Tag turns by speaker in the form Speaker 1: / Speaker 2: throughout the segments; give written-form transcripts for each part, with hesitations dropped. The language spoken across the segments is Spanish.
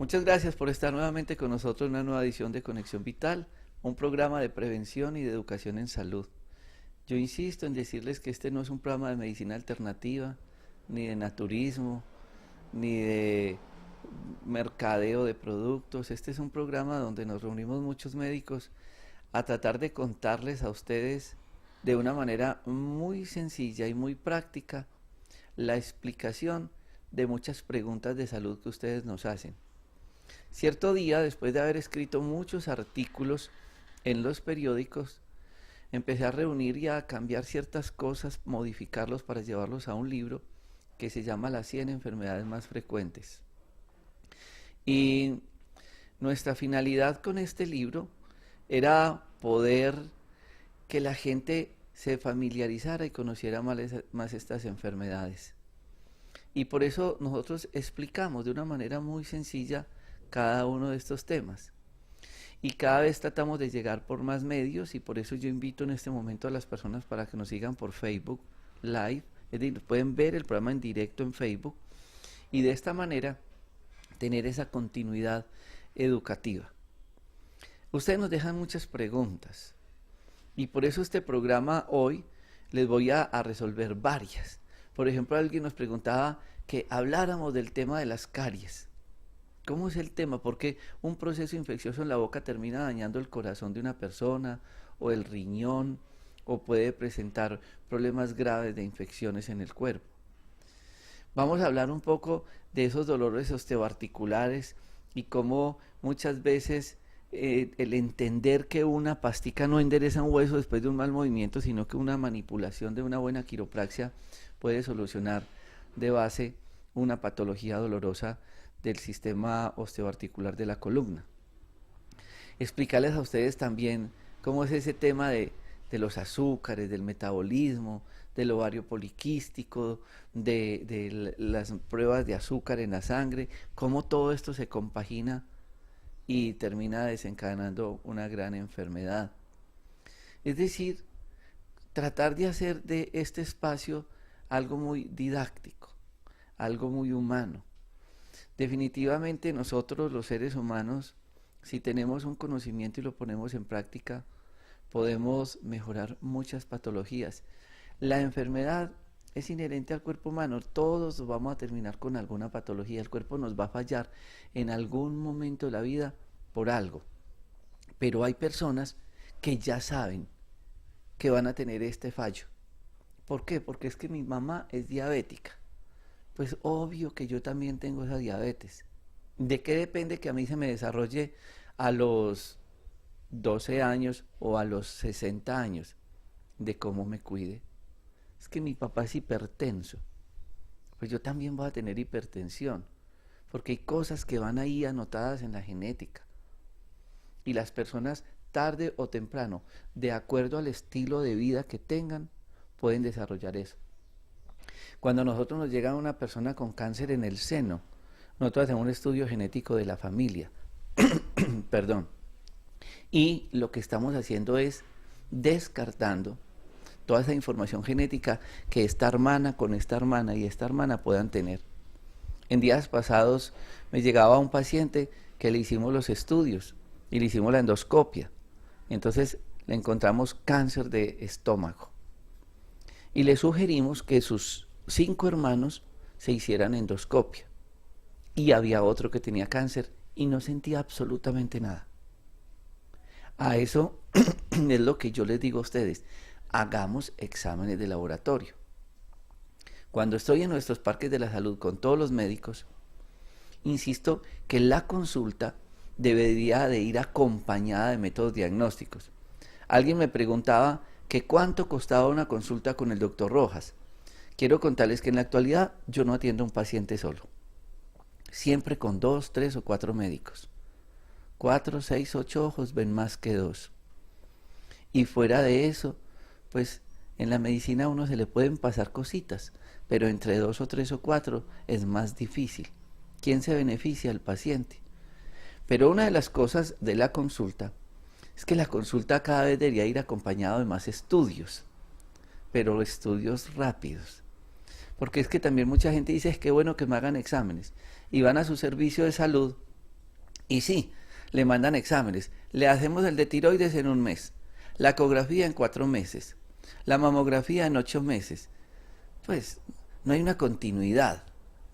Speaker 1: Muchas gracias por estar nuevamente con nosotros en una nueva edición de Conexión Vital, un programa de prevención y de educación en salud. Yo insisto en decirles que este no es un programa de medicina alternativa, ni de naturismo, ni de mercadeo de productos. Este es un programa donde nos reunimos muchos médicos a tratar de contarles a ustedes de una manera muy sencilla y muy práctica la explicación de muchas preguntas de salud que ustedes nos hacen. Cierto día, después de haber escrito muchos artículos en los periódicos, empecé a reunir y a cambiar ciertas cosas, modificarlos para llevarlos a un libro que se llama Las 100 enfermedades más frecuentes. Y nuestra finalidad con este libro era poder que la gente se familiarizara y conociera más estas enfermedades. Y por eso nosotros explicamos de una manera muy sencilla cada uno de estos temas. Y cada vez tratamos de llegar por más medios y por eso yo invito en este momento a las personas para que nos sigan por Facebook Live. Es decir, pueden ver el programa en directo en Facebook y de esta manera tener esa continuidad educativa. Ustedes nos dejan muchas preguntas y por eso este programa hoy les voy a resolver varias. Por ejemplo, alguien nos preguntaba que habláramos del tema de las caries. ¿Cómo es el tema? ¿Por qué un proceso infeccioso en la boca termina dañando el corazón de una persona o el riñón o puede presentar problemas graves de infecciones en el cuerpo? Vamos a hablar un poco de esos dolores osteoarticulares y cómo muchas veces el entender que una pastica no endereza un hueso después de un mal movimiento, sino que una manipulación de una buena quiropraxia puede solucionar de base una patología dolorosa del sistema osteoarticular de la columna. Explicarles a ustedes también cómo es ese tema de los azúcares, del metabolismo, del ovario poliquístico, de las pruebas de azúcar en la sangre, cómo todo esto se compagina y termina desencadenando una gran enfermedad. Es decir, tratar de hacer de este espacio algo muy didáctico, algo muy humano. Definitivamente nosotros los seres humanos, si tenemos un conocimiento y lo ponemos en práctica, podemos mejorar muchas patologías. La enfermedad es inherente al cuerpo humano, todos vamos a terminar con alguna patología, el cuerpo nos va a fallar en algún momento de la vida por algo, pero hay personas que ya saben que van a tener este fallo. ¿Por qué? Porque es que mi mamá es diabética. Pues obvio que yo también tengo esa diabetes. ¿De qué depende que a mí se me desarrolle a los 12 años o a los 60 años? De cómo me cuide. Es que mi papá es hipertenso. Pues yo también voy a tener hipertensión. Porque hay cosas que van ahí anotadas en la genética. Y las personas, tarde o temprano, de acuerdo al estilo de vida que tengan, pueden desarrollar eso. Cuando a nosotros nos llega una persona con cáncer en el seno, nosotros hacemos un estudio genético de la familia. Perdón. Y lo que estamos haciendo es descartando toda esa información genética que esta hermana con esta hermana y esta hermana puedan tener. En días pasados me llegaba un paciente que le hicimos los estudios y le hicimos la endoscopia. Entonces le encontramos cáncer de estómago. Y le sugerimos que sus 5 hermanos se hicieran endoscopia. Y había otro que tenía cáncer y no sentía absolutamente nada. A eso es lo que yo les digo a ustedes. Hagamos exámenes de laboratorio. Cuando estoy en nuestros parques de la salud con todos los médicos, insisto que la consulta debería de ir acompañada de métodos diagnósticos. Alguien me preguntaba que cuánto costaba una consulta con el doctor Rojas. Quiero contarles que en la actualidad yo no atiendo a un paciente solo. Siempre con 2, 3 o 4 médicos. 4, 6, 8 ojos ven más que 2. Y fuera de eso, pues en la medicina a uno se le pueden pasar cositas, pero entre 2 o 3 o 4 es más difícil. ¿Quién se beneficia? El paciente. Pero una de las cosas de la consulta es que la consulta cada vez debería ir acompañado de más estudios, pero estudios rápidos. Porque es que también mucha gente dice, es que bueno que me hagan exámenes. Y van a su servicio de salud Y sí, le mandan exámenes. Le hacemos el de tiroides en 1 mes, la ecografía en 4 meses, la mamografía en 8 meses. Pues no hay una continuidad,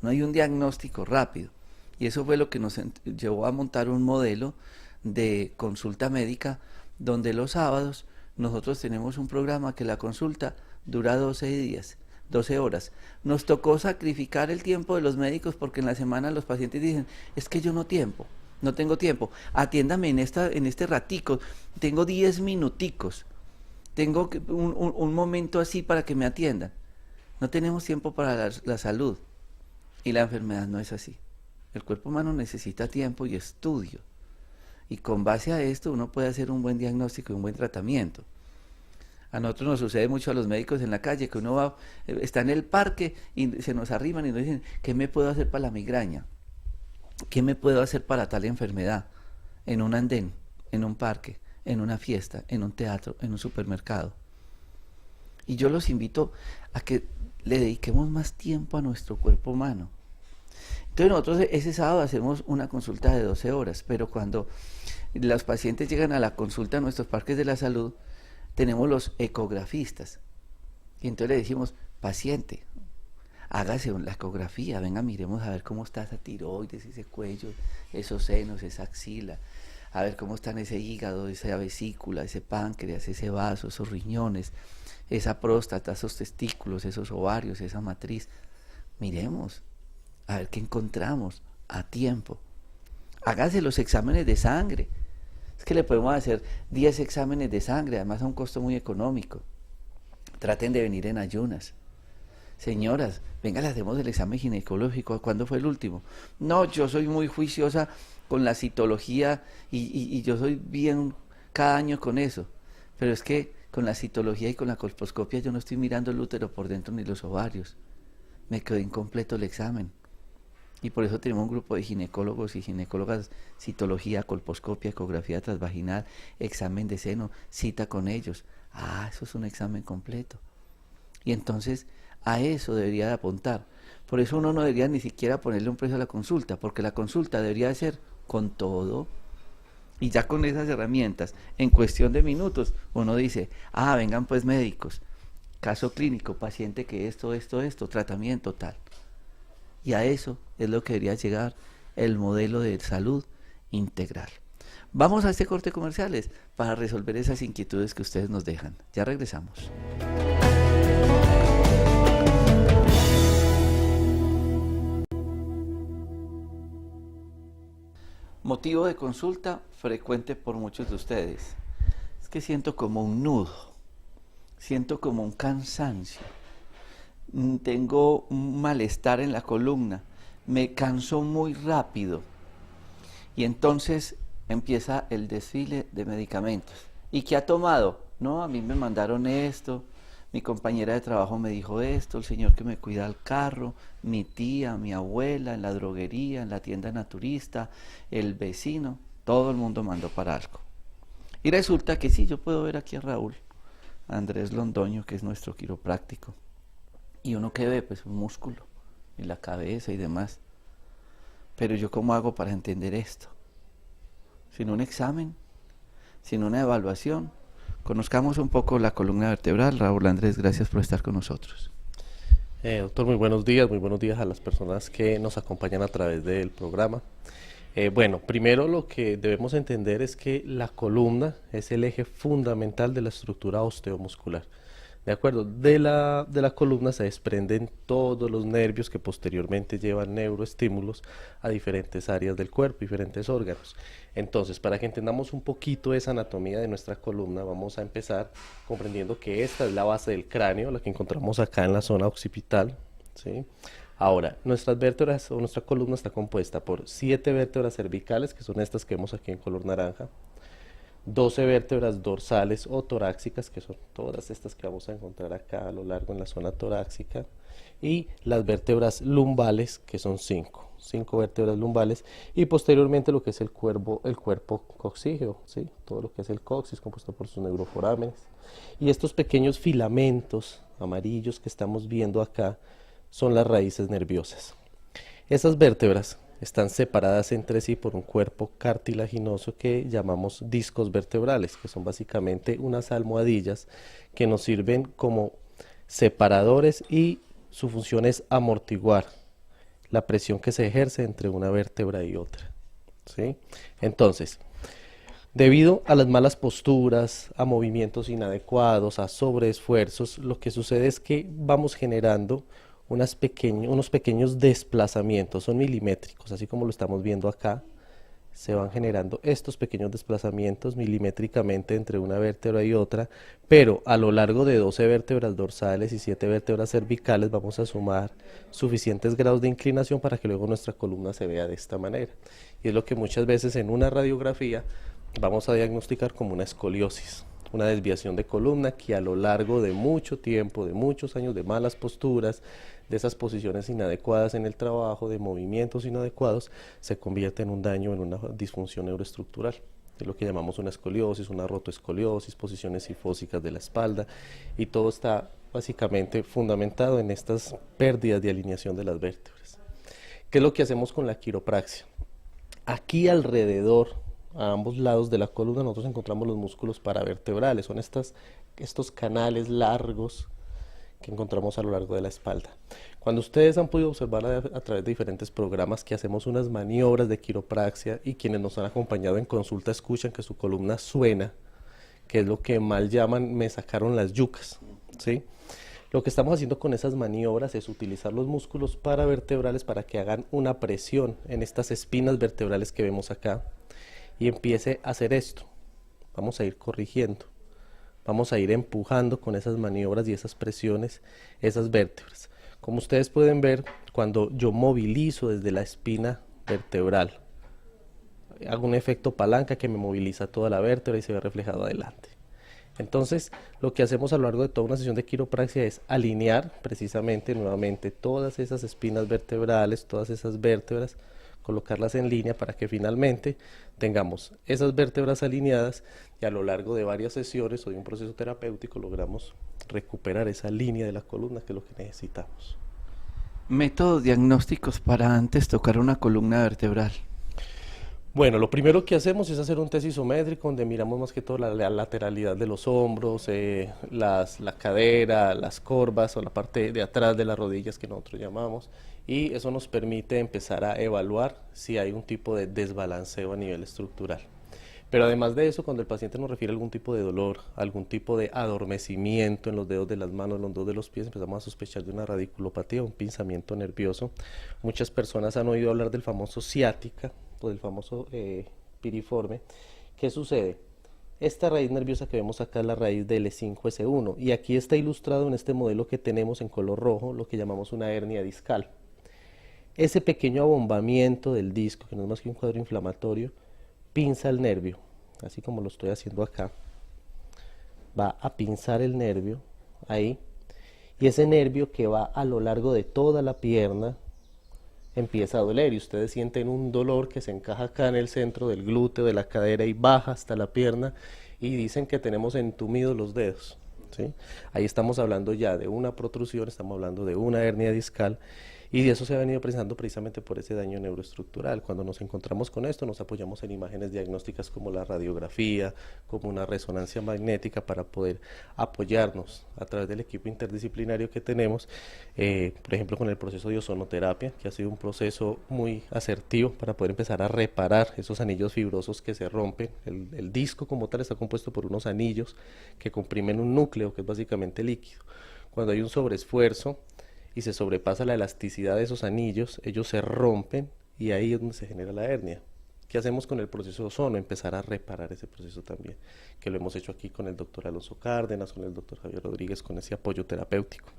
Speaker 1: no hay un diagnóstico rápido. Y eso fue lo que nos llevó a montar un modelo de consulta médica donde los sábados nosotros tenemos un programa que la consulta dura 12 días, 12 horas. Nos tocó sacrificar el tiempo de los médicos porque en la semana los pacientes dicen, es que yo no tengo tiempo, atiéndame en este ratico, tengo 10 minuticos, tengo un momento así para que me atiendan. No tenemos tiempo para la salud y la enfermedad no es así. El cuerpo humano necesita tiempo y estudio. Y con base a esto uno puede hacer un buen diagnóstico y un buen tratamiento. A nosotros nos sucede mucho a los médicos en la calle, que uno va, está en el parque y se nos arriman y nos dicen, ¿qué me puedo hacer para la migraña? ¿Qué me puedo hacer para tal enfermedad? En un andén, en un parque, en una fiesta, en un teatro, en un supermercado. Y yo los invito a que le dediquemos más tiempo a nuestro cuerpo humano. Entonces nosotros ese sábado hacemos una consulta de 12 horas, pero cuando los pacientes llegan a la consulta a nuestros parques de la salud, tenemos los ecografistas. Y entonces le decimos, paciente, hágase la ecografía, venga, miremos a ver cómo está esa tiroides, ese cuello, esos senos, esa axila, a ver cómo están ese hígado, esa vesícula, ese páncreas, ese vaso, esos riñones, esa próstata, esos testículos, esos ovarios, esa matriz. Miremos, a ver qué encontramos a tiempo. Hágase los exámenes de sangre. Es que le podemos hacer 10 exámenes de sangre, además a un costo muy económico. Traten de venir en ayunas. Señoras, venga, le hacemos el examen ginecológico. ¿Cuándo fue el último? No, yo soy muy juiciosa con la citología y yo soy bien cada año con eso. Pero es que con la citología y con la colposcopia yo no estoy mirando el útero por dentro ni los ovarios. Me quedó incompleto el examen. Y por eso tenemos un grupo de ginecólogos y ginecólogas, citología, colposcopia, ecografía transvaginal, examen de seno, cita con ellos. Ah, eso es un examen completo. Y entonces a eso debería de apuntar. Por eso uno no debería ni siquiera ponerle un precio a la consulta, porque la consulta debería de ser con todo. Y ya con esas herramientas, en cuestión de minutos, uno dice, ah, vengan pues médicos, caso clínico, paciente que esto, tratamiento tal. Y a eso es lo que debería llegar el modelo de salud integral. Vamos a este corte comerciales para resolver esas inquietudes que ustedes nos dejan. Ya regresamos. Motivo de consulta frecuente por muchos de ustedes. Es que siento como un nudo, siento como un cansancio. Tengo un malestar en la columna, me canso muy rápido y entonces empieza el desfile de medicamentos. ¿Y qué ha tomado? No, a mí me mandaron esto, mi compañera de trabajo me dijo esto, el señor que me cuida el carro, mi tía, mi abuela, en la droguería, en la tienda naturista, el vecino, todo el mundo mandó para algo. Y resulta que sí, yo puedo ver aquí a Raúl, a Andrés Londoño, que es nuestro quiropráctico. Y uno que ve, pues un músculo en la cabeza y demás. Pero yo ¿cómo hago para entender esto? Sin un examen, sin una evaluación. Conozcamos un poco la columna vertebral. Raúl Andrés, gracias por estar con nosotros.
Speaker 2: Doctor, muy buenos días a las personas que nos acompañan a través del programa. Bueno, primero lo que debemos entender es que la columna es el eje fundamental de la estructura osteomuscular. ¿De acuerdo? De la columna se desprenden todos los nervios que posteriormente llevan neuroestímulos a diferentes áreas del cuerpo, diferentes órganos. Entonces, para que entendamos un poquito esa anatomía de nuestra columna, vamos a empezar comprendiendo que esta es la base del cráneo, la que encontramos acá en la zona occipital, ¿sí? Ahora, nuestras vértebras o nuestra columna está compuesta por 7 vértebras cervicales, que son estas que vemos aquí en color naranja, 12 vértebras dorsales o torácicas, que son todas estas que vamos a encontrar acá a lo largo en la zona torácica, y las vértebras lumbales, que son 5 vértebras lumbales, y posteriormente lo que es el cuerpo coxígeo, ¿sí? Todo lo que es el coxis, compuesto por sus neuroforámenes. Y estos pequeños filamentos amarillos que estamos viendo acá son las raíces nerviosas. Esas vértebras están separadas entre sí por un cuerpo cartilaginoso que llamamos discos vertebrales, que son básicamente unas almohadillas que nos sirven como separadores y su función es amortiguar la presión que se ejerce entre una vértebra y otra, ¿sí? Entonces, debido a las malas posturas, a movimientos inadecuados, a sobreesfuerzos, lo que sucede es que vamos generando unos pequeños desplazamientos, son milimétricos, así como lo estamos viendo acá, se van generando estos pequeños desplazamientos milimétricamente entre una vértebra y otra, pero a lo largo de 12 vértebras dorsales y 7 vértebras cervicales vamos a sumar suficientes grados de inclinación para que luego nuestra columna se vea de esta manera. Y es lo que muchas veces en una radiografía vamos a diagnosticar como una escoliosis, una desviación de columna que a lo largo de mucho tiempo, de muchos años de malas posturas, de esas posiciones inadecuadas en el trabajo, de movimientos inadecuados, se convierte en un daño, en una disfunción neuroestructural. Es lo que llamamos una escoliosis, una rotoescoliosis, posiciones sifósicas de la espalda, y todo está básicamente fundamentado en estas pérdidas de alineación de las vértebras. ¿Qué es lo que hacemos con la quiropraxia? Aquí alrededor, a ambos lados de la columna, nosotros encontramos los músculos paravertebrales, son estos canales largos que encontramos a lo largo de la espalda. Cuando ustedes han podido observar a través de diferentes programas que hacemos unas maniobras de quiropraxia, y quienes nos han acompañado en consulta escuchan que su columna suena, que es lo que mal llaman me sacaron las yucas, ¿sí? Lo que estamos haciendo con esas maniobras es utilizar los músculos paravertebrales para que hagan una presión en estas espinas vertebrales que vemos acá y empiece a hacer esto. Vamos a ir corrigiendo. Vamos a ir empujando con esas maniobras y esas presiones, esas vértebras. Como ustedes pueden ver, cuando yo movilizo desde la espina vertebral, hago un efecto palanca que me moviliza toda la vértebra y se ve reflejado adelante. Entonces, lo que hacemos a lo largo de toda una sesión de quiropraxia es alinear precisamente nuevamente todas esas espinas vertebrales, todas esas vértebras, colocarlas en línea para que finalmente tengamos esas vértebras alineadas, y a lo largo de varias sesiones o de un proceso terapéutico logramos recuperar esa línea de la columna, que es lo que necesitamos.
Speaker 1: Métodos diagnósticos para antes tocar una columna vertebral.
Speaker 2: Bueno, lo primero que hacemos es hacer un test isométrico donde miramos más que todo la lateralidad de los hombros, la cadera, las corvas o la parte de atrás de las rodillas que nosotros llamamos, y eso nos permite empezar a evaluar si hay un tipo de desbalanceo a nivel estructural. Pero además de eso, cuando el paciente nos refiere a algún tipo de dolor, algún tipo de adormecimiento en los dedos de las manos, en los dedos de los pies, empezamos a sospechar de una radiculopatía, un pinzamiento nervioso. Muchas personas han oído hablar del famoso ciática o del famoso piriforme. ¿Qué sucede? Esta raíz nerviosa que vemos acá es la raíz del E5S1, y aquí está ilustrado en este modelo que tenemos en color rojo lo que llamamos una hernia discal. Ese pequeño abombamiento del disco, que no es más que un cuadro inflamatorio, pinza el nervio, así como lo estoy haciendo acá. Va a pinzar el nervio ahí, y ese nervio que va a lo largo de toda la pierna empieza a doler, y ustedes sienten un dolor que se encaja acá en el centro del glúteo, de la cadera, y baja hasta la pierna, y dicen que tenemos entumidos los dedos, ¿sí? Ahí estamos hablando ya de una protrusión, estamos hablando de una hernia discal, y de eso se ha venido presentando precisamente por ese daño neuroestructural. Cuando nos encontramos con esto, nos apoyamos en imágenes diagnósticas como la radiografía, como una resonancia magnética, para poder apoyarnos a través del equipo interdisciplinario que tenemos, por ejemplo con el proceso de ozonoterapia, que ha sido un proceso muy asertivo para poder empezar a reparar esos anillos fibrosos que se rompen. El disco como tal está compuesto por unos anillos que comprimen un núcleo que es básicamente líquido. Cuando hay un sobreesfuerzo y se sobrepasa la elasticidad de esos anillos, ellos se rompen, y ahí es donde se genera la hernia. ¿Qué hacemos con el proceso de ozono? Empezar a reparar ese proceso también, que lo hemos hecho aquí con el doctor Alonso Cárdenas, con el doctor Javier Rodríguez, con ese apoyo terapéutico.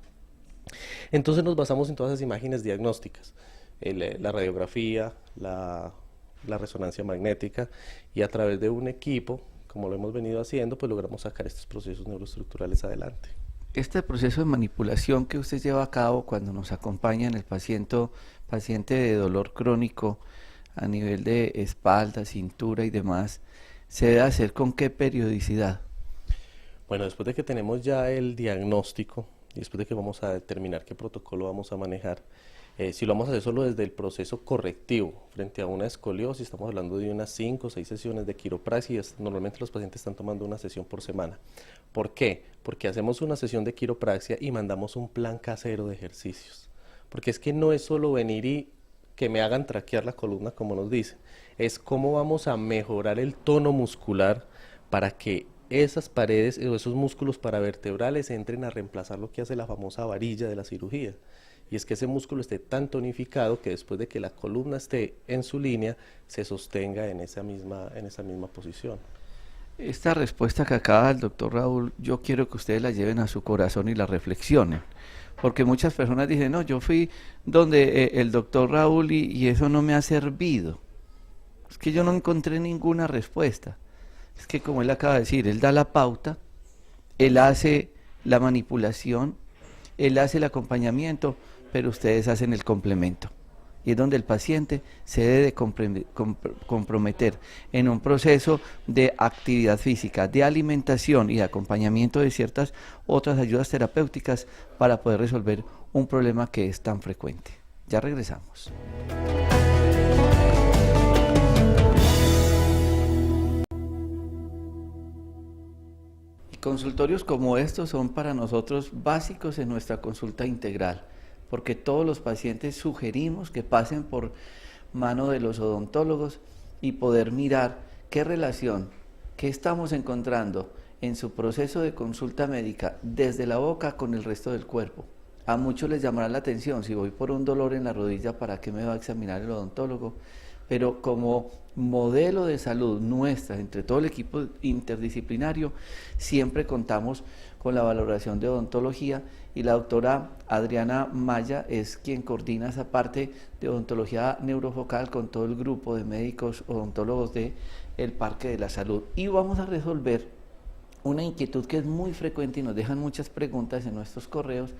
Speaker 2: Entonces nos basamos en todas esas imágenes diagnósticas, la radiografía, la resonancia magnética, y a través de un equipo, como lo hemos venido haciendo, pues logramos sacar estos procesos neuroestructurales adelante.
Speaker 1: Este proceso de manipulación que usted lleva a cabo cuando nos acompaña en el paciente de dolor crónico a nivel de espalda, cintura y demás, ¿se debe hacer con qué periodicidad?
Speaker 2: Bueno, después de que tenemos ya el diagnóstico y después de que vamos a determinar qué protocolo vamos a manejar, Si lo vamos a hacer solo desde el proceso correctivo frente a una escoliosis, estamos hablando de unas 5 o 6 sesiones de quiropraxia, y normalmente los pacientes están tomando una sesión por semana. ¿Por qué? Porque hacemos una sesión de quiropraxia y mandamos un plan casero de ejercicios. Porque es que no es solo venir y que me hagan traquear la columna como nos dicen, es cómo vamos a mejorar el tono muscular para que esas paredes o esos músculos paravertebrales entren a reemplazar lo que hace la famosa varilla de la cirugía. Y es que ese músculo esté tan tonificado que después de que la columna esté en su línea, se sostenga en esa misma posición.
Speaker 1: Esta respuesta que acaba el doctor Raúl, yo quiero que ustedes la lleven a su corazón y la reflexionen, porque muchas personas dicen, no, yo fui donde el doctor Raúl y eso no me ha servido. Es que yo no encontré ninguna respuesta. Es que como él acaba de decir, él da la pauta, él hace la manipulación, él hace el acompañamiento, pero ustedes hacen el complemento. Y es donde el paciente se debe comprometer en un proceso de actividad física, de alimentación y de acompañamiento de ciertas otras ayudas terapéuticas para poder resolver un problema que es tan frecuente. Ya regresamos. Consultorios como estos son para nosotros básicos en nuestra consulta integral, porque todos los pacientes sugerimos que pasen por mano de los odontólogos y poder mirar qué relación, qué estamos encontrando en su proceso de consulta médica desde la boca con el resto del cuerpo. A muchos les llamará la atención, si voy por un dolor en la rodilla, ¿para qué me va a examinar el odontólogo? Pero como modelo de salud nuestra, entre todo el equipo interdisciplinario, siempre contamos con la valoración de odontología y la doctora Adriana Maya es quien coordina esa parte de odontología neurofocal con todo el grupo de médicos odontólogos del Parque de la Salud. Y vamos a resolver una inquietud que es muy frecuente y nos dejan muchas preguntas en nuestros correos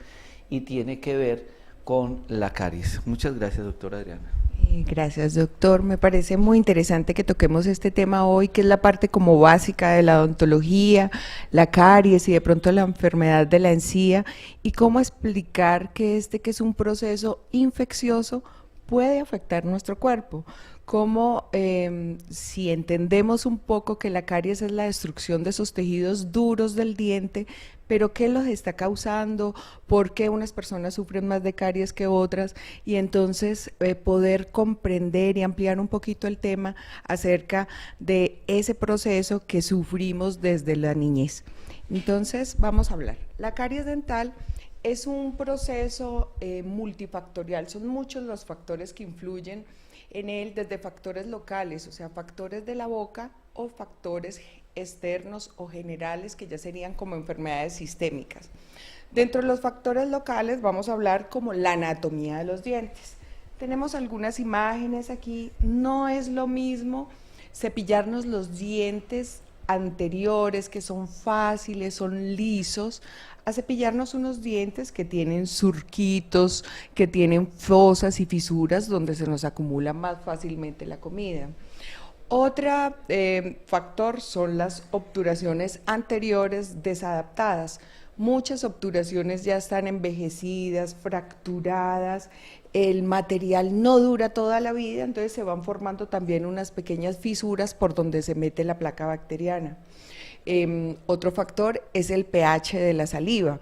Speaker 1: y tiene que ver con la caries. Muchas gracias, doctora Adriana.
Speaker 3: Gracias, doctor. Me parece muy interesante que toquemos este tema hoy, que es la parte como básica de la odontología, la caries y de pronto la enfermedad de la encía, y cómo explicar que que es un proceso infeccioso, puede afectar nuestro cuerpo. Cómo, si entendemos un poco que la caries es la destrucción de esos tejidos duros del diente, pero qué los está causando, por qué unas personas sufren más de caries que otras, y entonces poder comprender y ampliar un poquito el tema acerca de ese proceso que sufrimos desde la niñez. Entonces vamos a hablar. La caries dental es un proceso multifactorial, son muchos los factores que influyen en él, desde factores locales, o sea, factores de la boca, o factores externos o generales que ya serían como enfermedades sistémicas. Dentro de los factores locales vamos a hablar como la anatomía de los dientes. Tenemos algunas imágenes aquí, no es lo mismo cepillarnos los dientes anteriores, que son fáciles, son lisos, a cepillarnos unos dientes que tienen surquitos, que tienen fosas y fisuras donde se nos acumula más fácilmente la comida. Otro factor son las obturaciones anteriores desadaptadas. Muchas obturaciones ya están envejecidas, fracturadas, el material no dura toda la vida, entonces se van formando también unas pequeñas fisuras por donde se mete la placa bacteriana. Otro factor es el pH de la saliva.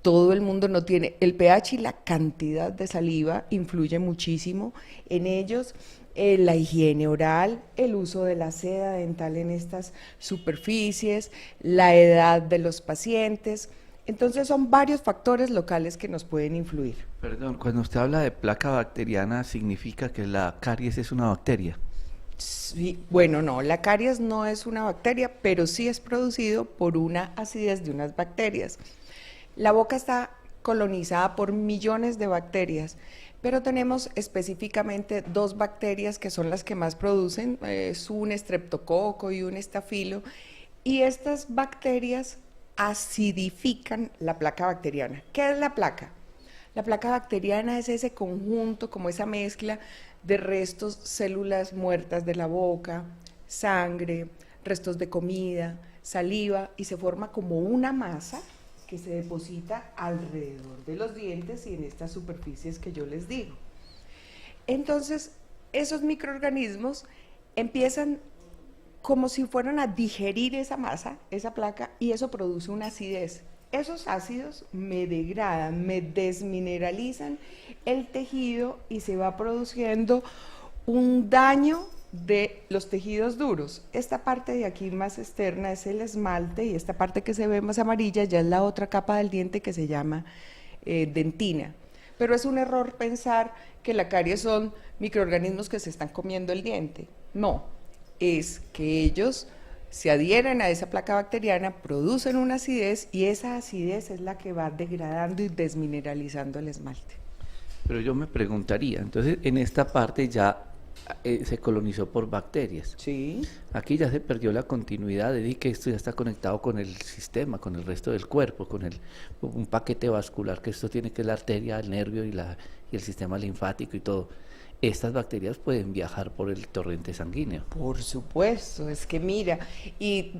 Speaker 3: Todo el mundo no tiene, el pH y la cantidad de saliva influye muchísimo en ellos. La higiene oral, el uso de la seda dental en estas superficies, la edad de los pacientes. Entonces son varios factores locales que nos pueden influir.
Speaker 1: Perdón, cuando usted habla de placa bacteriana, ¿significa que la caries es una bacteria?
Speaker 3: Sí, bueno, no, la caries no es una bacteria, pero sí es producido por una acidez de unas bacterias. La boca está colonizada por millones de bacterias, pero tenemos específicamente dos bacterias que son las que más producen, es un estreptococo y un estafilo, y estas bacterias acidifican la placa bacteriana. ¿Qué es la placa? La placa bacteriana es ese conjunto, como esa mezcla de restos, células muertas de la boca, sangre, restos de comida, saliva, y se forma como una masa que se deposita alrededor de los dientes y en estas superficies que yo les digo. Entonces, esos microorganismos empiezan como si fueran a digerir esa masa, esa placa, y eso produce una acidez. Esos ácidos me degradan, me desmineralizan el tejido y se va produciendo un daño de los tejidos duros. Esta parte de aquí más externa es el esmalte y esta parte que se ve más amarilla ya es la otra capa del diente que se llama dentina. Pero es un error pensar que la caries son microorganismos que se están comiendo el diente. No, es que ellos se adhieren a esa placa bacteriana, producen una acidez y esa acidez es la que va degradando y desmineralizando el esmalte.
Speaker 1: Pero yo me preguntaría, entonces en esta parte ya se colonizó por bacterias.
Speaker 3: Sí.
Speaker 1: Aquí ya se perdió la continuidad de que esto ya está conectado con el sistema, con el resto del cuerpo, con un paquete vascular que esto tiene, que es la arteria, el nervio y el sistema linfático y todo. Estas bacterias pueden viajar por el torrente sanguíneo.
Speaker 3: Por supuesto, es que mira, y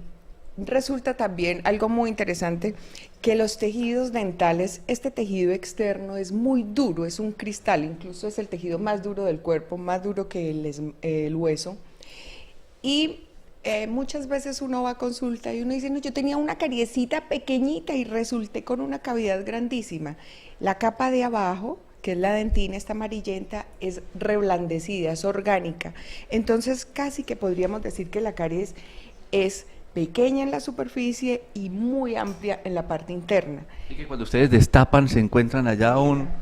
Speaker 3: resulta también algo muy interesante que los tejidos dentales, este tejido externo es muy duro, es un cristal, incluso es el tejido más duro del cuerpo, más duro que el hueso. Y muchas veces uno va a consulta y uno dice, no, yo tenía una cariecita pequeñita y resulté con una cavidad grandísima. La capa de abajo, que es la dentina, esta amarillenta, es reblandecida, es orgánica. Entonces casi que podríamos decir que la caries es pequeña en la superficie y muy amplia en la parte interna.
Speaker 1: Y que cuando ustedes destapan se encuentran allá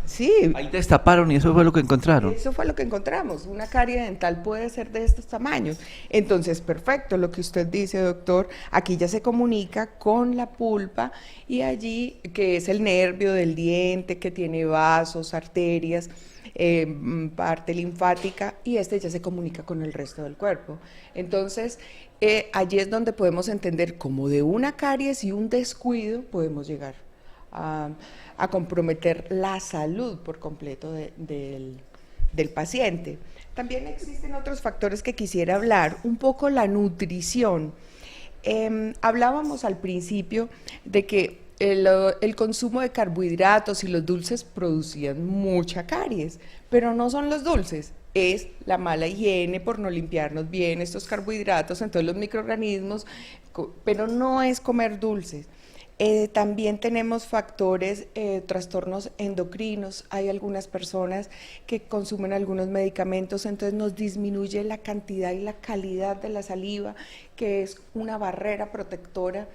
Speaker 3: Sí.
Speaker 1: Ahí destaparon y eso fue lo que encontraron.
Speaker 3: Eso fue lo que encontramos. Una carie dental puede ser de estos tamaños. Entonces, perfecto, lo que usted dice, doctor, aquí ya se comunica con la pulpa y allí, que es el nervio del diente, que tiene vasos, arterias, parte linfática, y este ya se comunica con el resto del cuerpo. Entonces, allí es donde podemos entender cómo de una caries y un descuido podemos llegar a comprometer la salud por completo del paciente. También existen otros factores que quisiera hablar, un poco la nutrición. Hablábamos al principio de que el consumo de carbohidratos y los dulces producían mucha caries, pero no son los dulces, es la mala higiene por no limpiarnos bien estos carbohidratos, entonces los microorganismos, pero no es comer dulces. También tenemos factores, trastornos endocrinos. Hay algunas personas que consumen algunos medicamentos, entonces nos disminuye la cantidad y la calidad de la saliva, que es una barrera protectora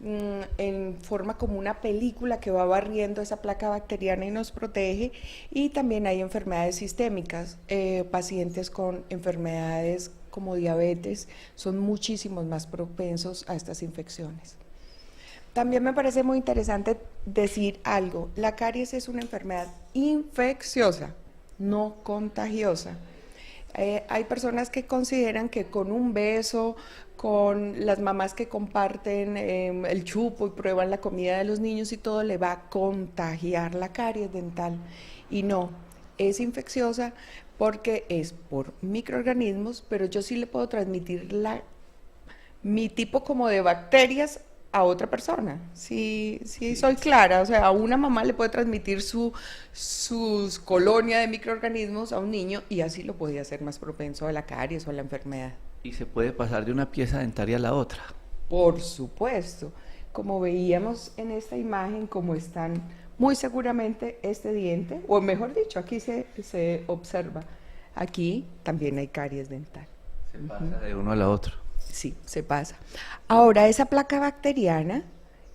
Speaker 3: en forma como una película que va barriendo esa placa bacteriana y nos protege. Y también hay enfermedades sistémicas, pacientes con enfermedades como diabetes son muchísimos más propensos a estas infecciones. También me parece muy interesante decir algo, la caries es una enfermedad infecciosa, no contagiosa. Hay personas que consideran que con un beso, con las mamás que comparten el chupo y prueban la comida de los niños y todo, le va a contagiar la caries dental. Y no, es infecciosa porque es por microorganismos, pero yo sí le puedo transmitir mi tipo como de bacterias a otra persona. Sí, soy clara, o sea, a una mamá le puede transmitir su colonia de microorganismos a un niño y así lo puede hacer más propenso a la caries o a la enfermedad.
Speaker 1: Y se puede pasar de una pieza dentaria a la otra.
Speaker 3: Por supuesto, como veíamos en esta imagen, como están muy seguramente este diente, o mejor dicho, aquí se observa, aquí también hay caries dental.
Speaker 1: Se pasa de uno a la otra.
Speaker 3: Sí, se pasa. Ahora, esa placa bacteriana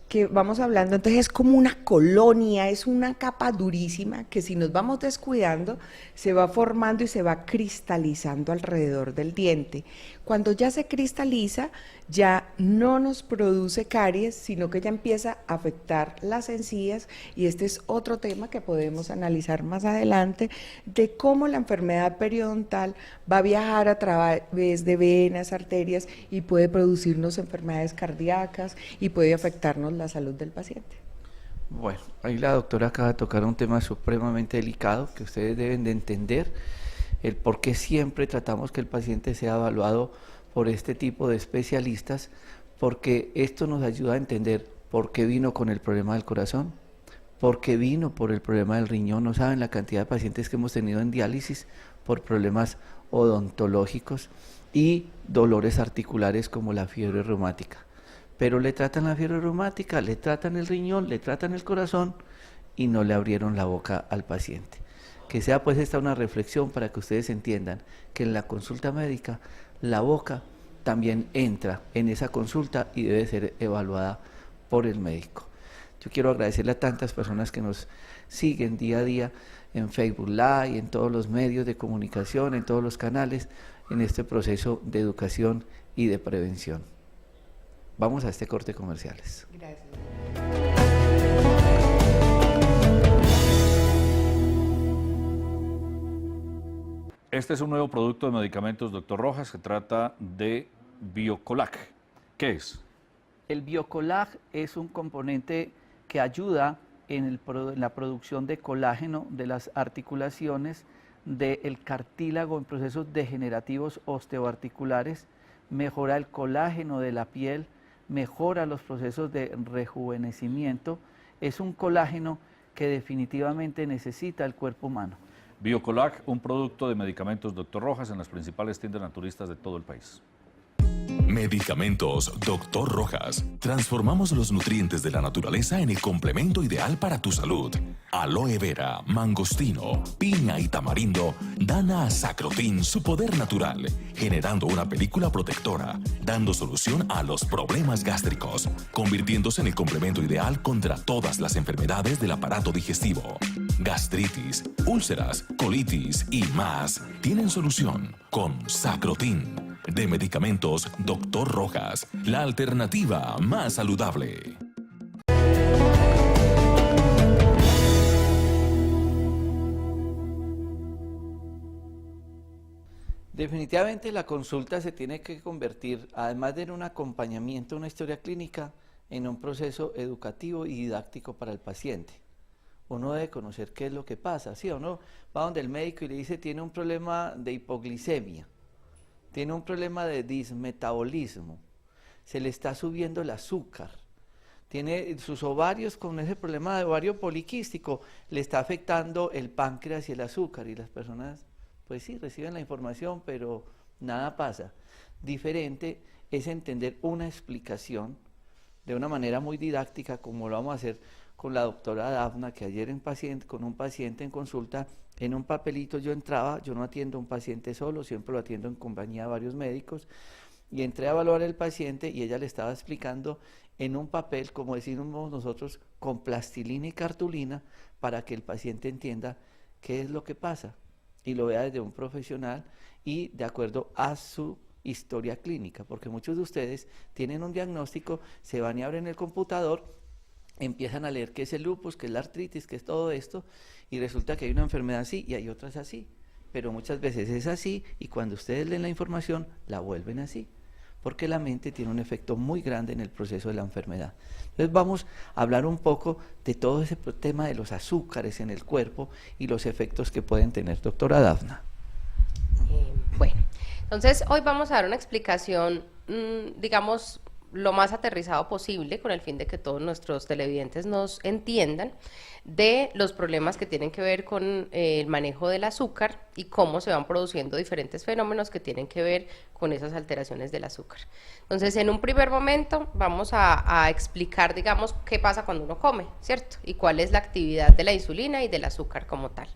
Speaker 3: que vamos hablando, entonces es como una colonia, es una capa durísima que si nos vamos descuidando se va formando y se va cristalizando alrededor del diente. Cuando ya se cristaliza, ya no nos produce caries, sino que ya empieza a afectar las encías, y este es otro tema que podemos analizar más adelante, de cómo la enfermedad periodontal va a viajar a través de venas, arterias, y puede producirnos enfermedades cardíacas y puede afectarnos la salud del paciente.
Speaker 1: Bueno, ahí la doctora acaba de tocar un tema supremamente delicado que ustedes deben de entender, el por qué siempre tratamos que el paciente sea evaluado por este tipo de especialistas, porque esto nos ayuda a entender por qué vino con el problema del corazón, porque vino por el problema del riñón. No saben la cantidad de pacientes que hemos tenido en diálisis por problemas odontológicos y dolores articulares como la fiebre reumática. Pero le tratan la fiebre reumática, le tratan el riñón, le tratan el corazón y no le abrieron la boca al paciente. Que sea pues esta una reflexión para que ustedes entiendan que en la consulta médica la boca también entra en esa consulta y debe ser evaluada por el médico. Yo quiero agradecerle a tantas personas que nos siguen día a día en Facebook Live, en todos los medios de comunicación, en todos los canales, en este proceso de educación y de prevención. Vamos a este corte comerciales.
Speaker 3: Gracias.
Speaker 4: Este es un nuevo producto de medicamentos Dr. Rojas que trata de Biocolag. ¿Qué es?
Speaker 1: El Biocolag es un componente que ayuda en la producción de colágeno de las articulaciones, del cartílago en procesos degenerativos osteoarticulares, mejora el colágeno de la piel, mejora los procesos de rejuvenecimiento. Es un colágeno que definitivamente necesita el cuerpo humano.
Speaker 4: Biocolag, un producto de medicamentos Dr. Rojas en las principales tiendas naturistas de todo el país.
Speaker 5: Medicamentos Dr. Rojas. Transformamos los nutrientes de la naturaleza en el complemento ideal para tu salud. Aloe vera, mangostino, piña y tamarindo dan a Sacrotin su poder natural, generando una película protectora, dando solución a los problemas gástricos, convirtiéndose en el complemento ideal contra todas las enfermedades del aparato digestivo. Gastritis, úlceras, colitis y más tienen solución con Sacrotin. De medicamentos Dr. Rojas, la alternativa más saludable.
Speaker 1: Definitivamente la consulta se tiene que convertir, además de en un acompañamiento, una historia clínica, en un proceso educativo y didáctico para el paciente. Uno debe conocer qué es lo que pasa, ¿sí o no? Va donde el médico y le dice, tiene un problema de hipoglicemia, tiene un problema de dismetabolismo, se le está subiendo el azúcar, tiene sus ovarios con ese problema de ovario poliquístico, le está afectando el páncreas y el azúcar, y las personas, pues sí, reciben la información, pero nada pasa. Diferente es entender una explicación de una manera muy didáctica, como lo vamos a hacer con la doctora Dafna, que ayer con un paciente en consulta, en un papelito yo entraba, yo no atiendo a un paciente solo, siempre lo atiendo en compañía de varios médicos, y entré a evaluar al paciente y ella le estaba explicando en un papel, como decimos nosotros, con plastilina y cartulina, para que el paciente entienda qué es lo que pasa y lo vea desde un profesional y de acuerdo a su historia clínica, porque muchos de ustedes tienen un diagnóstico, se van y abren el computador, empiezan a leer qué es el lupus, qué es la artritis, qué es todo esto, y resulta que hay una enfermedad así y hay otras así, pero muchas veces es así y cuando ustedes leen la información la vuelven así, porque la mente tiene un efecto muy grande en el proceso de la enfermedad. Entonces vamos a hablar un poco de todo ese tema de los azúcares en el cuerpo y los efectos que pueden tener. Doctora Dafna.
Speaker 6: Bueno, entonces hoy vamos a dar una explicación, digamos, lo más aterrizado posible, con el fin de que todos nuestros televidentes nos entiendan, de los problemas que tienen que ver con el manejo del azúcar y cómo se van produciendo diferentes fenómenos que tienen que ver con esas alteraciones del azúcar. Entonces, en un primer momento vamos a explicar, digamos, qué pasa cuando uno come, ¿cierto? Y cuál es la actividad de la insulina y del azúcar como tal.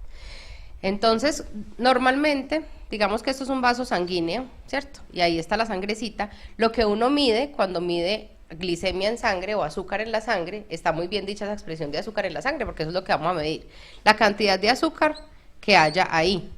Speaker 6: Entonces, normalmente, digamos que esto es un vaso sanguíneo, ¿cierto? Y ahí está la sangrecita. Lo que uno mide cuando mide glicemia en sangre o azúcar en la sangre, está muy bien dicha esa expresión de azúcar en la sangre, porque eso es lo que vamos a medir, la cantidad de azúcar que haya ahí.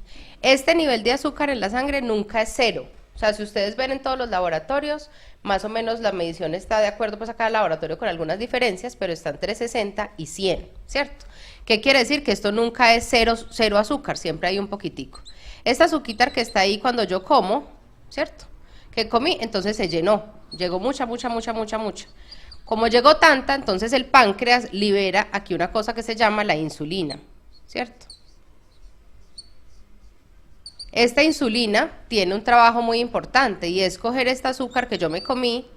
Speaker 6: Este nivel de azúcar en la sangre nunca es cero. O sea, si ustedes ven en todos los laboratorios, más o menos la medición está de acuerdo pues a cada laboratorio con algunas diferencias, pero está entre 60 y 100, ¿cierto? ¿Qué quiere decir? Que esto nunca es cero azúcar, siempre hay un poquitico. Esta azuquitar que está ahí cuando yo como, ¿cierto? Que comí, entonces se llenó, llegó mucha. Como llegó tanta, entonces el páncreas libera aquí una cosa que se llama la insulina, ¿cierto? Esta insulina tiene un trabajo muy importante y es coger esta azúcar que yo me comí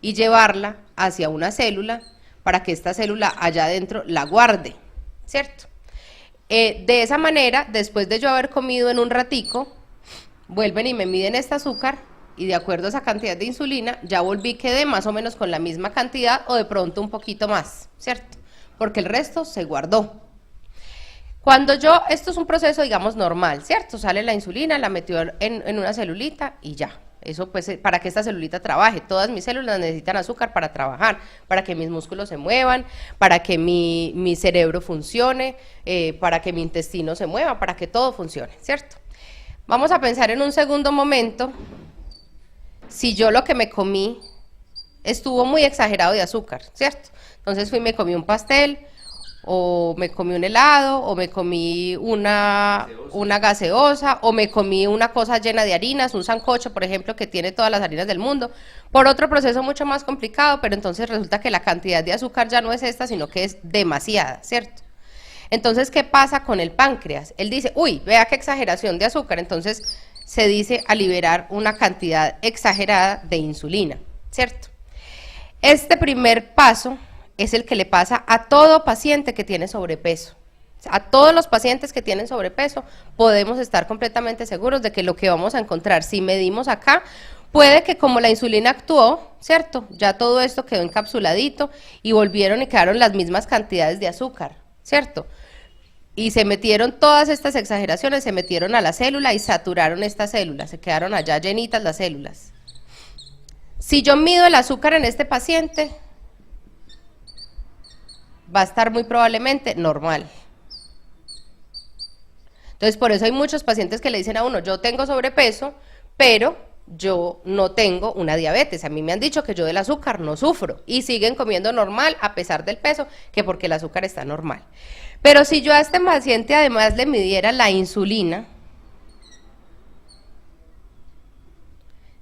Speaker 6: y llevarla hacia una célula para que esta célula allá adentro la guarde, ¿cierto? De esa manera, después de yo haber comido en un ratico, vuelven y me miden este azúcar y de acuerdo a esa cantidad de insulina, ya volví, quedé más o menos con la misma cantidad o de pronto un poquito más, ¿cierto? Porque el resto se guardó. Cuando esto es un proceso, digamos, normal, ¿cierto? Sale la insulina, la metió en una celulita y ya. Eso pues para que esta celulita trabaje, todas mis células necesitan azúcar para trabajar, para que mis músculos se muevan, para que mi cerebro funcione, para que mi intestino se mueva, para que todo funcione, ¿cierto? Vamos a pensar en un segundo momento, si yo lo que me comí estuvo muy exagerado de azúcar, ¿cierto? Entonces fui y me comí un pastel, o me comí un helado, o me comí una gaseosa, o me comí una cosa llena de harinas, un sancocho, por ejemplo, que tiene todas las harinas del mundo, por otro proceso mucho más complicado, pero entonces resulta que la cantidad de azúcar ya no es esta, sino que es demasiada, ¿cierto? Entonces, ¿qué pasa con el páncreas? Él dice, uy, vea qué exageración de azúcar, entonces se dice a liberar una cantidad exagerada de insulina, ¿cierto? Este primer paso es el que le pasa a todo paciente que tiene sobrepeso. A todos los pacientes que tienen sobrepeso podemos estar completamente seguros de que lo que vamos a encontrar, si medimos acá, puede que como la insulina actuó, ¿cierto? Ya todo esto quedó encapsuladito y volvieron y quedaron las mismas cantidades de azúcar, ¿cierto? Y se metieron todas estas exageraciones, se metieron a la célula y saturaron estas células, se quedaron allá llenitas las células. Si yo mido el azúcar en este paciente, va a estar muy probablemente normal. Entonces, por eso hay muchos pacientes que le dicen a uno, yo tengo sobrepeso, pero yo no tengo una diabetes. A mí me han dicho que yo del azúcar no sufro y siguen comiendo normal a pesar del peso, que porque el azúcar está normal. Pero si yo a este paciente además le midiera la insulina,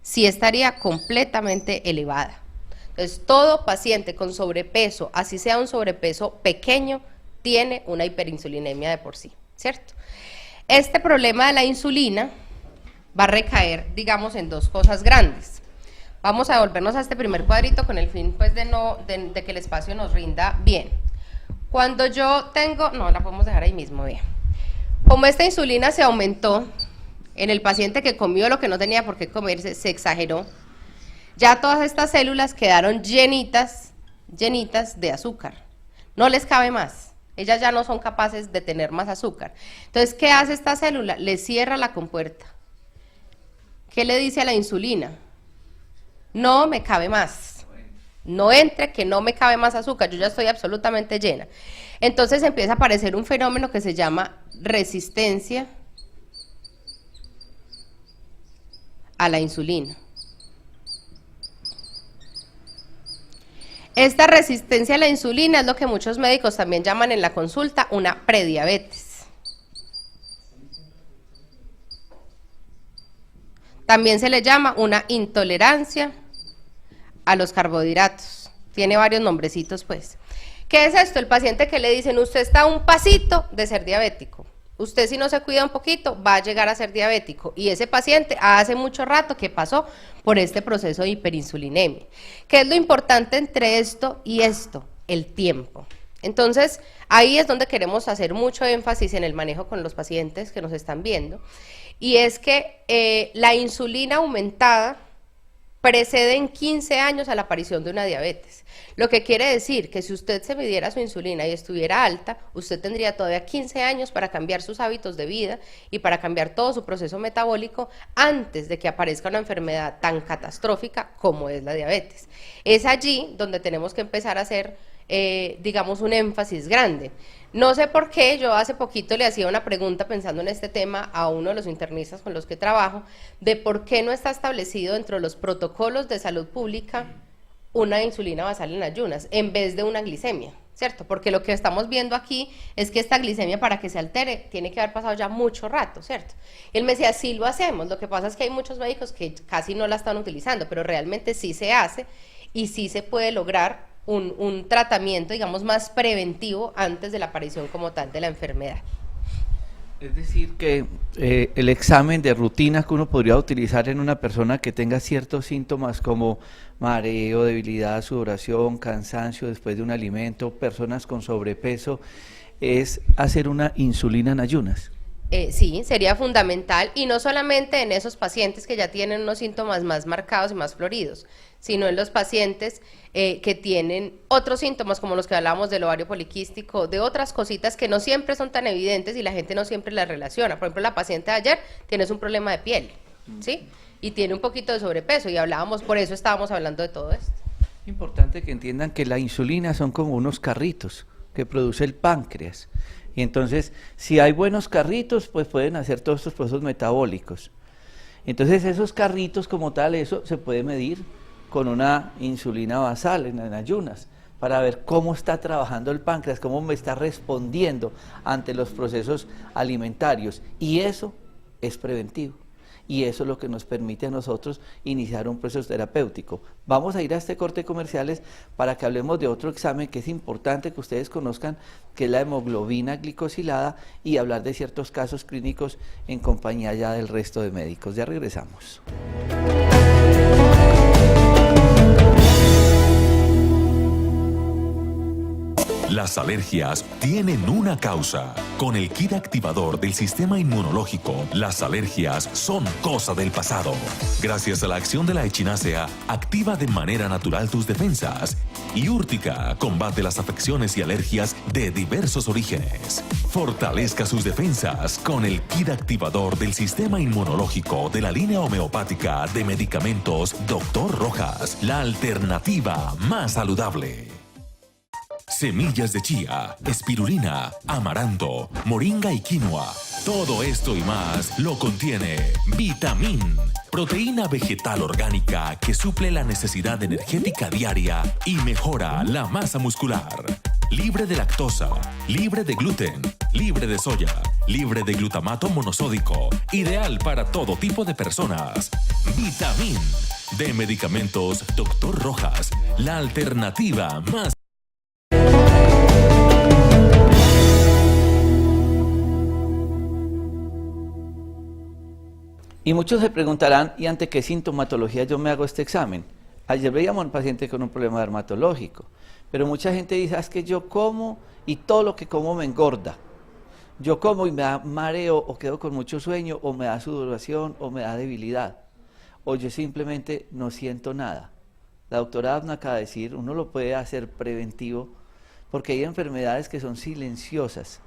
Speaker 6: sí estaría completamente elevada. Entonces, todo paciente con sobrepeso, así sea un sobrepeso pequeño, tiene una hiperinsulinemia de por sí, ¿cierto? Este problema de la insulina va a recaer, digamos, en dos cosas grandes. Vamos a devolvernos a este primer cuadrito con el fin, pues, de que el espacio nos rinda bien. Cuando yo tengo, no, la podemos dejar ahí mismo, bien. Como esta insulina se aumentó en el paciente que comió lo que no tenía por qué comerse, se exageró, ya todas estas células quedaron llenitas de azúcar. No les cabe más. Ellas ya no son capaces de tener más azúcar. Entonces, ¿qué hace esta célula? Le cierra la compuerta. ¿Qué le dice a la insulina? No me cabe más. No entre, que no me cabe más azúcar. Yo ya estoy absolutamente llena. Entonces empieza a aparecer un fenómeno que se llama resistencia a la insulina. Esta resistencia a la insulina es lo que muchos médicos también llaman en la consulta una prediabetes. También se le llama una intolerancia a los carbohidratos. Tiene varios nombrecitos, pues. ¿Qué es esto? El paciente que le dicen, usted está a un pasito de ser diabético. Usted, si no se cuida un poquito, va a llegar a ser diabético. Y ese paciente hace mucho rato que pasó por este proceso de hiperinsulinemia. ¿Qué es lo importante entre esto y esto? El tiempo. Entonces, ahí es donde queremos hacer mucho énfasis en el manejo con los pacientes que nos están viendo. Y es que la insulina aumentada precede en 15 años a la aparición de una diabetes. Lo que quiere decir que si usted se midiera su insulina y estuviera alta, usted tendría todavía 15 años para cambiar sus hábitos de vida y para cambiar todo su proceso metabólico antes de que aparezca una enfermedad tan catastrófica como es la diabetes. Es allí donde tenemos que empezar a hacer, digamos, un énfasis grande. No sé por qué, yo hace poquito le hacía una pregunta pensando en este tema a uno de los internistas con los que trabajo, de por qué no está establecido dentro de los protocolos de salud pública una insulina basal en ayunas, en vez de una glicemia, ¿cierto? Porque lo que estamos viendo aquí es que esta glicemia, para que se altere, tiene que haber pasado ya mucho rato, ¿cierto? Él me decía, sí lo hacemos, lo que pasa es que hay muchos médicos que casi no la están utilizando, pero realmente sí se hace y sí se puede lograr un tratamiento, digamos, más preventivo antes de la aparición como tal de la enfermedad.
Speaker 1: Es decir, que el examen de rutina que uno podría utilizar en una persona que tenga ciertos síntomas como mareo, debilidad, sudoración, cansancio después de un alimento, personas con sobrepeso, es hacer una insulina en ayunas.
Speaker 6: Sí, sería fundamental, y no solamente en esos pacientes que ya tienen unos síntomas más marcados y más floridos, sino en los pacientes que tienen otros síntomas como los que hablábamos del ovario poliquístico, de otras cositas que no siempre son tan evidentes y la gente no siempre las relaciona. Por ejemplo, la paciente de ayer tiene un problema de piel, ¿sí? Y tiene un poquito de sobrepeso, y hablábamos, por eso estábamos hablando de todo esto.
Speaker 1: Importante que entiendan que la insulina son como unos carritos que produce el páncreas. Y entonces, si hay buenos carritos, pues pueden hacer todos estos procesos metabólicos. Entonces, esos carritos como tal, eso se puede medir con una insulina basal en ayunas, para ver cómo está trabajando el páncreas, cómo me está respondiendo ante los procesos alimentarios. Y eso es preventivo. Y eso es lo que nos permite a nosotros iniciar un proceso terapéutico. Vamos a ir a este corte de comerciales para que hablemos de otro examen que es importante que ustedes conozcan, que es la hemoglobina glicosilada, y hablar de ciertos casos clínicos en compañía ya del resto de médicos. Ya regresamos.
Speaker 5: Las alergias tienen una causa. Con el kit activador del sistema inmunológico, las alergias son cosa del pasado. Gracias a la acción de la echinacea, activa de manera natural tus defensas. Y Úrtica combate las afecciones y alergias de diversos orígenes. Fortalezca sus defensas con el kit activador del sistema inmunológico de la línea homeopática de medicamentos Dr. Rojas, la alternativa más saludable. Semillas de chía, espirulina, amaranto, moringa y quinoa. Todo esto y más lo contiene Vitamin, proteína vegetal orgánica que suple la necesidad energética diaria y mejora la masa muscular. Libre de lactosa, libre de gluten, libre de soya, libre de glutamato monosódico, ideal para todo tipo de personas. Vitamin, de medicamentos Dr. Rojas, la alternativa más.
Speaker 1: Y muchos se preguntarán, ¿y ante qué sintomatología yo me hago este examen? Ayer veíamos a un paciente con un problema dermatológico, pero mucha gente dice, es que yo como y todo lo que como me engorda. Yo como y me da mareo, o quedo con mucho sueño, o me da sudoración, o me da debilidad, o yo simplemente no siento nada. La doctora Abna acaba de decir, uno lo puede hacer preventivo, porque hay enfermedades que son silenciosas,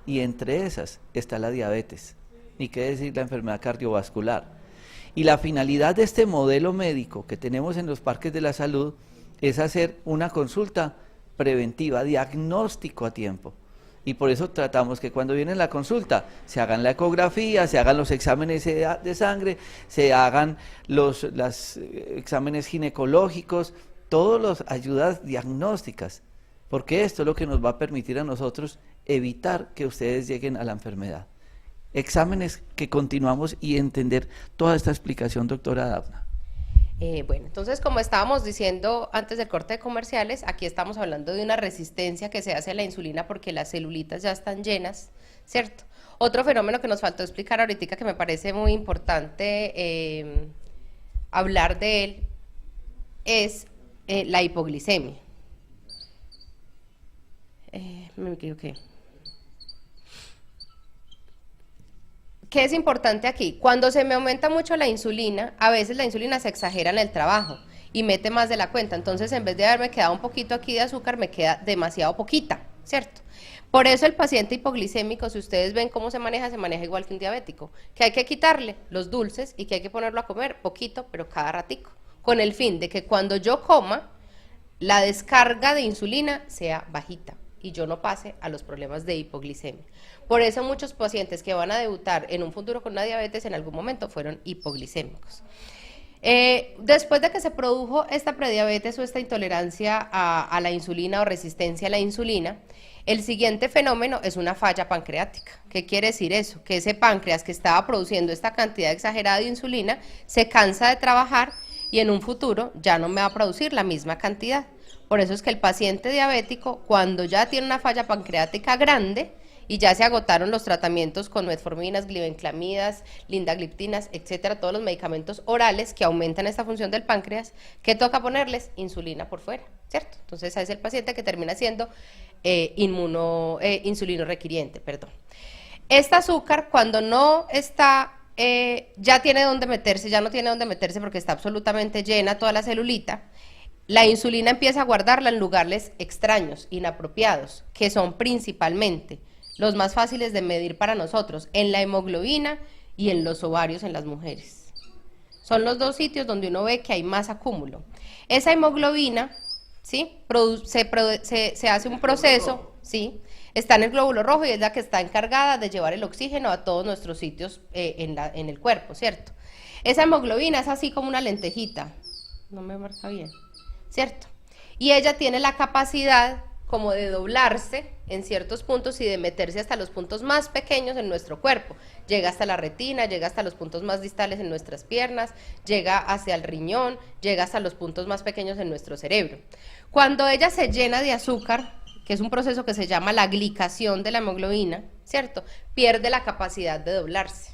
Speaker 1: y entre esas está la diabetes. Ni qué decir la enfermedad cardiovascular. Y la finalidad de este modelo médico que tenemos en los parques de la salud es hacer una consulta preventiva, diagnóstico a tiempo. Y por eso tratamos que cuando viene la consulta se hagan la ecografía, se hagan los exámenes de sangre, se hagan los exámenes ginecológicos, todas las ayudas diagnósticas, porque esto es lo que nos va a permitir a nosotros evitar que ustedes lleguen a la enfermedad. Exámenes que continuamos y entender toda esta explicación, doctora Dafna.
Speaker 6: Bueno, entonces, como estábamos diciendo antes del corte de comerciales, aquí estamos hablando de una resistencia que se hace a la insulina porque las celulitas ya están llenas, ¿cierto? Otro fenómeno que nos faltó explicar ahorita, que me parece muy importante hablar de él, es la hipoglicemia. Me equivoqué. ¿Qué es importante aquí? Cuando se me aumenta mucho la insulina, a veces la insulina se exagera en el trabajo y mete más de la cuenta. Entonces, en vez de haberme quedado un poquito aquí de azúcar, me queda demasiado poquita, ¿cierto? Por eso el paciente hipoglicémico, si ustedes ven cómo se maneja igual que un diabético, que hay que quitarle los dulces y que hay que ponerlo a comer poquito, pero cada ratico, con el fin de que cuando yo coma, la descarga de insulina sea bajita y yo no pase a los problemas de hipoglicemia. Por eso muchos pacientes que van a debutar en un futuro con una diabetes en algún momento fueron hipoglicémicos. Después de que se produjo esta prediabetes o esta intolerancia a la insulina o resistencia a la insulina, el siguiente fenómeno es una falla pancreática. ¿Qué quiere decir eso? Que ese páncreas que estaba produciendo esta cantidad exagerada de insulina se cansa de trabajar y en un futuro ya no me va a producir la misma cantidad. Por eso es que el paciente diabético, cuando ya tiene una falla pancreática grande y ya se agotaron los tratamientos con metforminas, glibenclamidas, lindagliptinas, etcétera, todos los medicamentos orales que aumentan esta función del páncreas, ¿qué toca ponerles? Insulina por fuera, ¿cierto? Entonces, ese es el paciente que termina siendo insulino requiriente, perdón. Este azúcar, cuando no está, ya tiene dónde meterse, ya no tiene dónde meterse porque está absolutamente llena toda la celulita, la insulina empieza a guardarla en lugares extraños, inapropiados, que son principalmente los más fáciles de medir para nosotros, en la hemoglobina y en los ovarios en las mujeres. Son los dos sitios donde uno ve que hay más acúmulo. Esa hemoglobina, ¿sí? Se hace un proceso, ¿sí? Está en el glóbulo rojo y es la que está encargada de llevar el oxígeno a todos nuestros sitios en el cuerpo, ¿cierto? Esa hemoglobina es así como una lentejita, no me marca bien, ¿cierto? Y ella tiene la capacidad como de doblarse en ciertos puntos y de meterse hasta los puntos más pequeños en nuestro cuerpo. Llega hasta la retina, llega hasta los puntos más distales en nuestras piernas, llega hacia el riñón, llega hasta los puntos más pequeños en nuestro cerebro. Cuando ella se llena de azúcar, que es un proceso que se llama la glicación de la hemoglobina, ¿cierto? Pierde la capacidad de doblarse.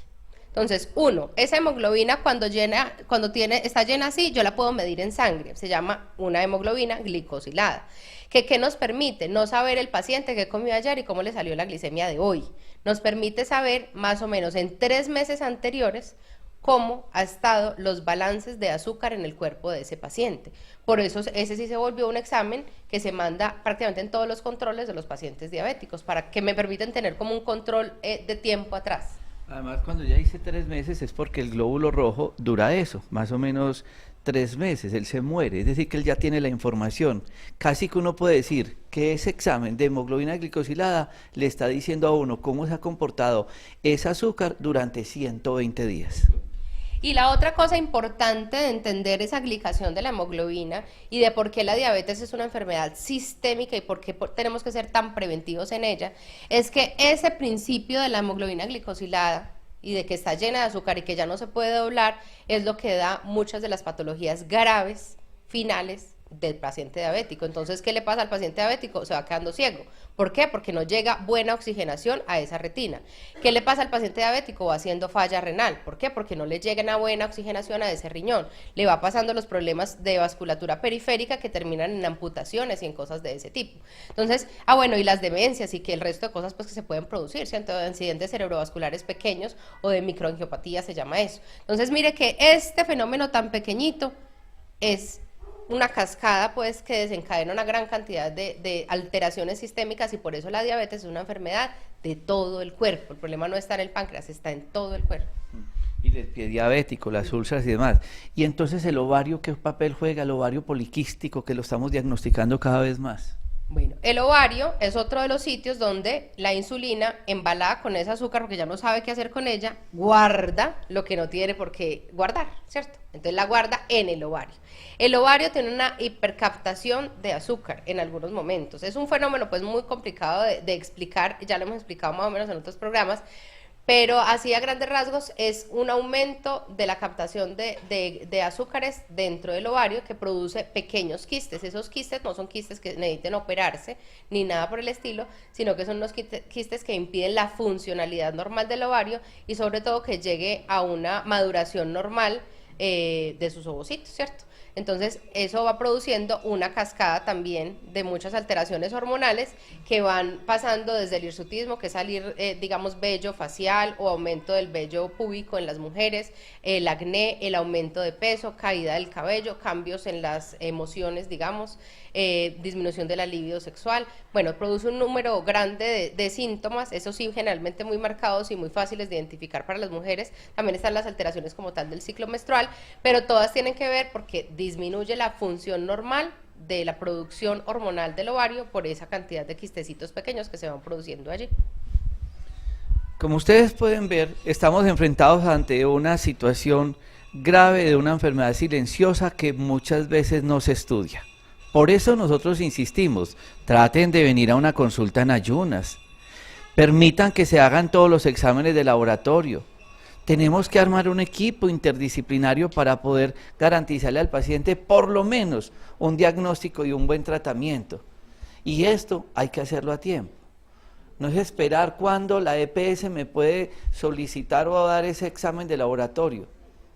Speaker 6: Entonces, esa hemoglobina cuando está llena así, yo la puedo medir en sangre, se llama una hemoglobina glicosilada. ¿Qué nos permite? No saber el paciente qué comió ayer y cómo le salió la glicemia de hoy. Nos permite saber más o menos en 3 meses anteriores cómo ha estado los balances de azúcar en el cuerpo de ese paciente. Por eso ese sí se volvió un examen que se manda prácticamente en todos los controles de los pacientes diabéticos, para que me permitan tener como un control de tiempo atrás.
Speaker 1: Además, cuando ya hice 3 meses es porque el glóbulo rojo dura eso, más o menos 3 meses, él se muere, es decir, que él ya tiene la información. Casi que uno puede decir que ese examen de hemoglobina glicosilada le está diciendo a uno cómo se ha comportado ese azúcar durante 120 días.
Speaker 6: Y la otra cosa importante de entender esa glicación de la hemoglobina y de por qué la diabetes es una enfermedad sistémica y por qué tenemos que ser tan preventivos en ella, es que ese principio de la hemoglobina glicosilada y de que está llena de azúcar y que ya no se puede doblar, es lo que da muchas de las patologías graves finales del paciente diabético. Entonces, ¿qué le pasa al paciente diabético? Se va quedando ciego. ¿Por qué? Porque no llega buena oxigenación a esa retina. ¿Qué le pasa al paciente diabético? Va haciendo falla renal. ¿Por qué? Porque no le llega una buena oxigenación a ese riñón. Le va pasando los problemas de vasculatura periférica que terminan en amputaciones y en cosas de ese tipo. Entonces, bueno, y las demencias y que el resto de cosas pues que se pueden producir, ¿cierto? De accidentes cerebrovasculares pequeños o de microangiopatía se llama eso. Entonces, mire que este fenómeno tan pequeñito es una cascada pues que desencadena una gran cantidad de alteraciones sistémicas y por eso la diabetes es una enfermedad de todo el cuerpo. El problema no está en el páncreas, está en todo el cuerpo.
Speaker 1: Y el pie diabético, las úlceras y demás. Y entonces el ovario, ¿qué papel juega? El ovario poliquístico, que lo estamos diagnosticando cada vez más.
Speaker 6: Bueno, el ovario es otro de los sitios donde la insulina, embalada con ese azúcar, porque ya no sabe qué hacer con ella, guarda lo que no tiene por qué guardar, ¿cierto? Entonces la guarda en el ovario. El ovario tiene una hipercaptación de azúcar en algunos momentos. Es un fenómeno pues muy complicado de explicar, ya lo hemos explicado más o menos en otros programas, pero así a grandes rasgos es un aumento de la captación de azúcares dentro del ovario que produce pequeños quistes. Esos quistes no son quistes que necesiten operarse ni nada por el estilo, sino que son unos quistes que impiden la funcionalidad normal del ovario y sobre todo que llegue a una maduración normal de sus ovocitos, ¿cierto? Entonces eso va produciendo una cascada también de muchas alteraciones hormonales que van pasando desde el hirsutismo, que es salir, digamos, vello facial o aumento del vello púbico en las mujeres, el acné, el aumento de peso, caída del cabello, cambios en las emociones, digamos, disminución de la libido sexual. Bueno, produce un número grande de síntomas, eso sí, generalmente muy marcados y muy fáciles de identificar para las mujeres. También están las alteraciones como tal del ciclo menstrual, pero todas tienen que ver porque disminuye la función normal de la producción hormonal del ovario por esa cantidad de quistecitos pequeños que se van produciendo allí.
Speaker 1: Como ustedes pueden ver, estamos enfrentados ante una situación grave de una enfermedad silenciosa que muchas veces no se estudia. Por eso nosotros insistimos, traten de venir a una consulta en ayunas, permitan que se hagan todos los exámenes de laboratorio. Tenemos que armar un equipo interdisciplinario para poder garantizarle al paciente por lo menos un diagnóstico y un buen tratamiento. Y esto hay que hacerlo a tiempo. No es esperar cuando la EPS me puede solicitar o dar ese examen de laboratorio.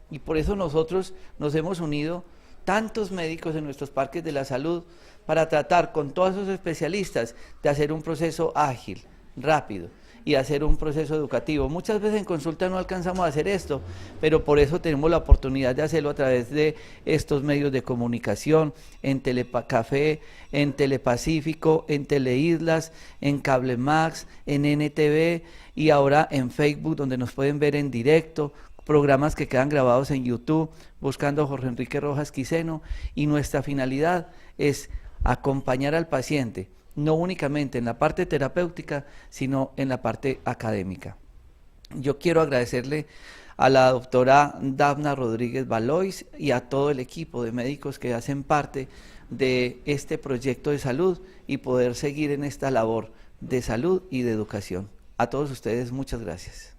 Speaker 1: Y por eso nosotros nos hemos unido tantos médicos en nuestros parques de la salud para tratar con todos esos especialistas de hacer un proceso ágil, rápido y hacer un proceso educativo. Muchas veces en consulta no alcanzamos a hacer esto, pero por eso tenemos la oportunidad de hacerlo a través de estos medios de comunicación, en Telecafé, en Telepacífico, en Teleislas, en Cable Max, en NTV y ahora en Facebook, donde nos pueden ver en directo, programas que quedan grabados en YouTube, buscando a Jorge Enrique Rojas Quiseno, y nuestra finalidad es acompañar al paciente, no únicamente en la parte terapéutica, sino en la parte académica. Yo quiero agradecerle a la doctora Dafna Rodríguez Valois y a todo el equipo de médicos que hacen parte de este proyecto de salud y poder seguir en esta labor de salud y de educación. A todos ustedes, muchas gracias.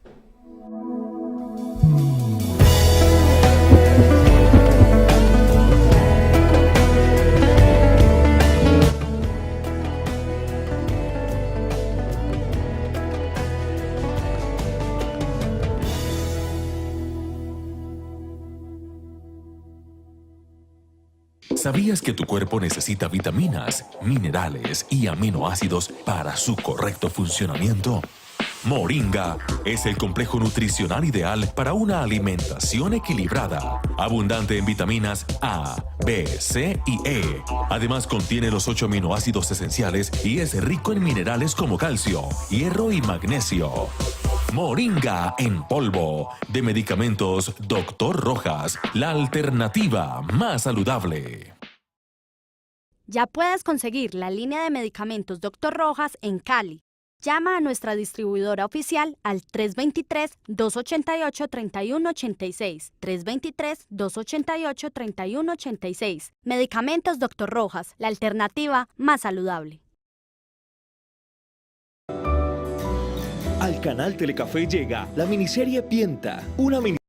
Speaker 5: ¿Sabías que tu cuerpo necesita vitaminas, minerales y aminoácidos para su correcto funcionamiento? Moringa es el complejo nutricional ideal para una alimentación equilibrada, abundante en vitaminas A, B, C y E. Además contiene los 8 aminoácidos esenciales y es rico en minerales como calcio, hierro y magnesio. Moringa en polvo, de Medicamentos Dr. Rojas, la alternativa más saludable.
Speaker 7: Ya puedes conseguir la línea de medicamentos Dr. Rojas en Cali. Llama a nuestra distribuidora oficial al 323-288-3186. 323-288-3186. Medicamentos Dr. Rojas, la alternativa más saludable.
Speaker 8: Al canal Telecafé llega la miniserie Pienta, una miniserie